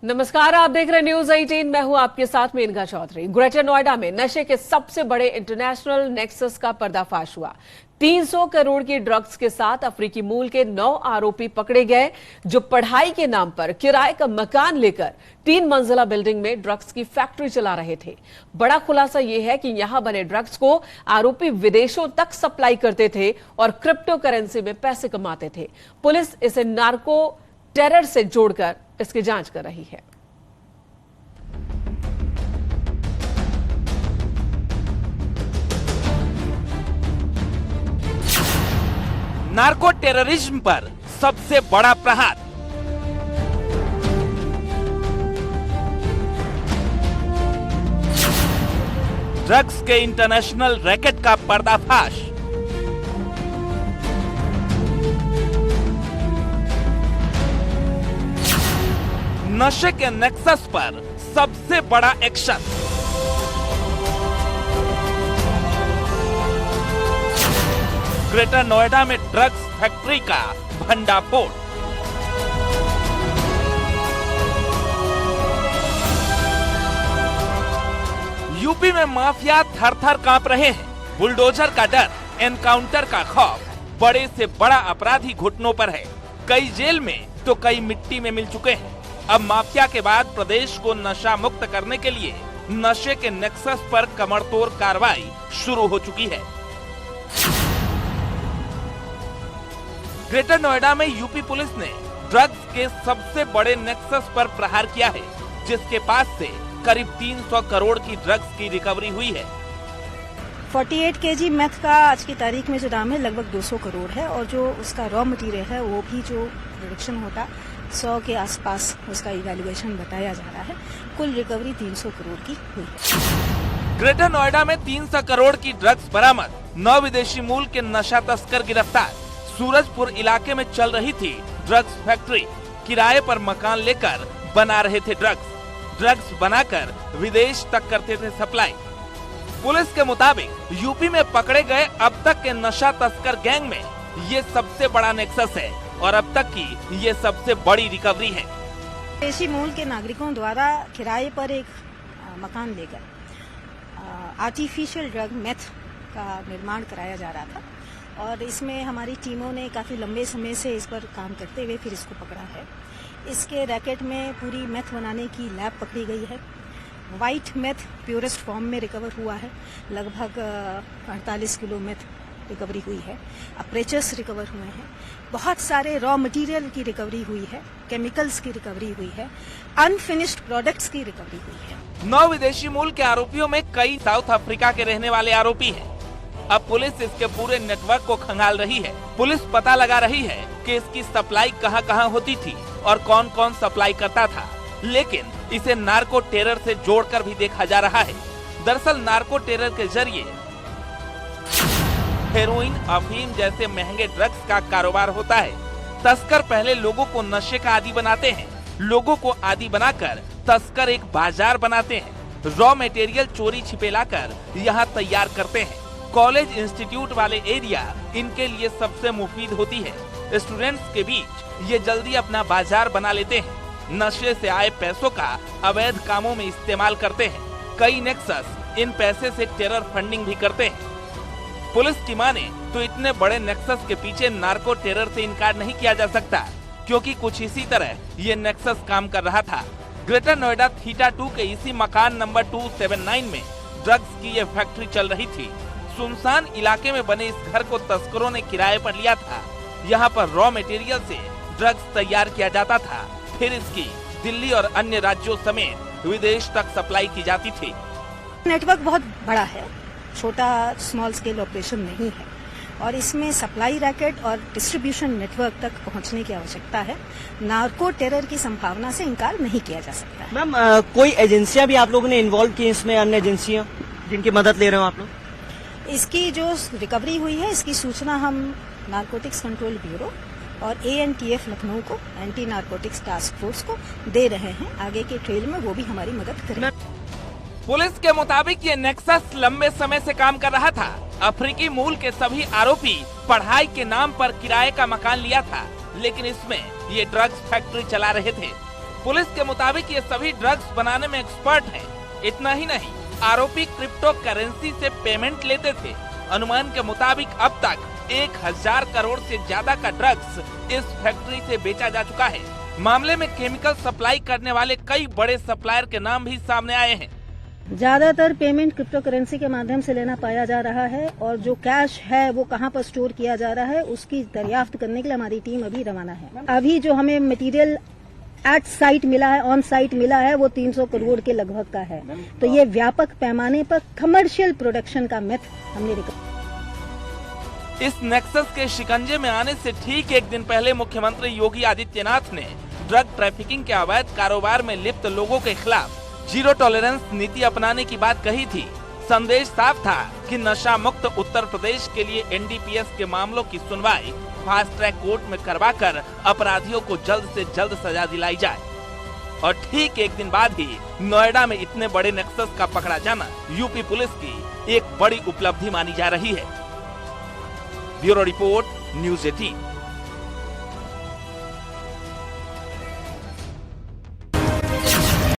नमस्कार, आप देख रहे हैं न्यूज 18। मैं हूं आपके साथ मेनका चौधरी। ग्रेटर नोएडा में नशे के सबसे बड़े इंटरनेशनल नेक्सस का पर्दाफाश हुआ। 300 करोड़ की ड्रग्स के साथ अफ्रीकी मूल के 9 आरोपी पकड़े गए, जो पढ़ाई के नाम पर किराए का मकान लेकर 3 मंजिला बिल्डिंग में ड्रग्स की फैक्ट्री चला रहे थे। बड़ा खुलासा यह है कि यहां बने ड्रग्स को आरोपी विदेशों तक सप्लाई करते थे और क्रिप्टो करेंसी में पैसे कमाते थे। पुलिस इसे नार्को टेरर से जोड़कर इसकी जांच कर रही है। नार्को टेररिज्म पर सबसे बड़ा प्रहार। ड्रग्स के इंटरनेशनल रैकेट का पर्दाफाश। नशे के नेक्सस पर सबसे बड़ा एक्शन। ग्रेटर नोएडा में ड्रग्स फैक्ट्री का भंडाफोड़। यूपी में माफिया थर-थर कांप रहे हैं। बुलडोजर का डर, एनकाउंटर का खौफ। बड़े से बड़ा अपराधी घुटनों पर है। कई जेल में तो कई मिट्टी में मिल चुके हैं। अब माफिया के बाद प्रदेश को नशा मुक्त करने के लिए नशे के नेक्सस पर कमरतोड़ कार्रवाई शुरू हो चुकी है। ग्रेटर नोएडा में यूपी पुलिस ने ड्रग्स के सबसे बड़े नेक्सस पर प्रहार किया है, जिसके पास से करीब 300 करोड़ की ड्रग्स की रिकवरी हुई है। 48 केजी मेथ का आज की तारीख में जो दाम है लगभग 200 करोड़ है और जो उसका रॉ मटेरियल है वो भी जो प्रोडक्शन होता 100 के आसपास उसका इवैल्यूएशन बताया जा रहा है। कुल रिकवरी 300 करोड़ की हुई है। ग्रेटर नोएडा में 300 करोड़ की ड्रग्स बरामद। 9 विदेशी मूल के नशा तस्कर गिरफ्तार। सूरजपुर इलाके में चल रही थी ड्रग्स फैक्ट्री। किराए पर मकान लेकर बना रहे थे ड्रग्स बनाकर विदेश तक करते थे सप्लाई। पुलिस के मुताबिक यूपी में पकड़े गए अब तक के नशा तस्कर गैंग में ये सबसे बड़ा नेक्सस है और अब तक की ये सबसे बड़ी रिकवरी है। विदेशी मूल के नागरिकों द्वारा किराए पर एक मकान लेकर आर्टिफिशियल ड्रग मेथ का निर्माण कराया जा रहा था और इसमें हमारी टीमों ने काफी लंबे समय से इस पर काम करते हुए फिर इसको पकड़ा है। इसके रैकेट में पूरी मेथ बनाने की लैब पकड़ी गई है। व्हाइट मेथ प्योरेस्ट फॉर्म में रिकवर हुआ है। लगभग 48 किलो मेथ रिकवरी हुई है। अप्रेचर्स रिकवर हुए हैं। बहुत सारे रॉ मटेरियल की रिकवरी हुई है। केमिकल्स की रिकवरी हुई है। अनफिनिश्ड प्रोडक्ट्स की रिकवरी हुई है। 9 विदेशी मूल के आरोपियों में कई साउथ अफ्रीका के रहने वाले आरोपी हैं। अब पुलिस इसके पूरे नेटवर्क को खंगाल रही है। पुलिस पता लगा रही है कि इसकी सप्लाई कहां-कहां होती थी और कौन-कौन सप्लाई करता था, लेकिन इसे नार्को टेरर से जोड़कर भी देखा जा रहा है। दरअसल नार्को टेरर के जरिए हेरोइन, अफीम जैसे महंगे ड्रग्स का कारोबार होता है। तस्कर पहले लोगों को नशे का आदी बनाते हैं। लोगों को आदी बनाकर तस्कर एक बाजार बनाते हैं। रॉ मटेरियल चोरी छिपे लाकर यहाँ तैयार करते हैं। कॉलेज इंस्टीट्यूट वाले एरिया इनके लिए सबसे मुफीद होती है। स्टूडेंट्स के बीच ये जल्दी अपना बाजार बना लेते हैं। नशे से आए पैसों का अवैध कामों में इस्तेमाल करते हैं। कई नेक्सस इन पैसे से टेरर फंडिंग भी करते हैं। पुलिस की माने तो इतने बड़े नेक्सस के पीछे नार्को टेरर से इनकार नहीं किया जा सकता, क्योंकि कुछ इसी तरह ये नेक्सस काम कर रहा था। ग्रेटर नोएडा थीटा 2 के इसी मकान नंबर 279 में ड्रग्स की ये फैक्ट्री चल रही थी। सुनसान इलाके में बने इस घर को तस्करों ने किराए पर लिया था। यहाँ पर रॉ मटेरियल से ड्रग्स तैयार किया जाता था, फिर इसकी दिल्ली और अन्य राज्यों समेत विदेश तक सप्लाई की जाती थी। नेटवर्क बहुत बड़ा है, छोटा स्मॉल स्केल ऑपरेशन नहीं है और इसमें सप्लाई रैकेट और डिस्ट्रीब्यूशन नेटवर्क तक पहुंचने की आवश्यकता है। नार्को टेरर की संभावना से इनकार नहीं किया जा सकता। मैम, कोई एजेंसियां भी आप लोगों ने इन्वॉल्व की इसमें, अन्य एजेंसियां जिनकी मदद ले रहे हो आप लोग? इसकी जो रिकवरी हुई है इसकी सूचना हम नारकोटिक्स कंट्रोल ब्यूरो और ANTF लखनऊ को, एंटी नारकोटिक्स टास्क फोर्स को दे रहे हैं। आगे के ट्रेल में वो भी हमारी मदद करें। पुलिस के मुताबिक ये नेक्सस लंबे समय से काम कर रहा था। अफ्रीकी मूल के सभी आरोपी पढ़ाई के नाम पर किराए का मकान लिया था, लेकिन इसमें ये ड्रग्स फैक्ट्री चला रहे थे। पुलिस के मुताबिक ये सभी ड्रग्स बनाने में एक्सपर्ट हैं। इतना ही नहीं, आरोपी क्रिप्टो करेंसी से पेमेंट लेते थे। अनुमान के मुताबिक अब तक 1000 करोड़ से ज्यादा का ड्रग्स इस फैक्ट्री से बेचा जा चुका है। मामले में केमिकल सप्लाई करने वाले कई बड़े सप्लायर के नाम भी सामने आए हैं। ज्यादातर पेमेंट क्रिप्टो करेंसी के माध्यम से लेना पाया जा रहा है और जो कैश है वो कहां पर स्टोर किया जा रहा है उसकी दरियाफ्त करने के लिए हमारी टीम अभी रवाना है। अभी जो हमें मटेरियल एट साइट मिला है, ऑन साइट मिला है, वो 300 करोड़ के लगभग का है। तो ये व्यापक पैमाने पर कमर्शियल प्रोडक्शन का मेथ हमने इस नेक्सस के शिकंजे में आने से ठीक एक दिन पहले मुख्यमंत्री योगी आदित्यनाथ ने ड्रग ट्रैफिकिंग के अवैध कारोबार में लिप्त लोगों के खिलाफ जीरो टॉलरेंस नीति अपनाने की बात कही थी। संदेश साफ था कि नशा मुक्त उत्तर प्रदेश के लिए एनडीपीएस के मामलों की सुनवाई फास्ट ट्रैक कोर्ट में करवाकर अपराधियों को जल्द से जल्द सजा दिलाई जाए। और ठीक एक दिन बाद ही नोएडा में इतने बड़े नेक्सस का पकड़ा जाना यूपी पुलिस की एक बड़ी उपलब्धि मानी जा रही है। Bureau report, news 18।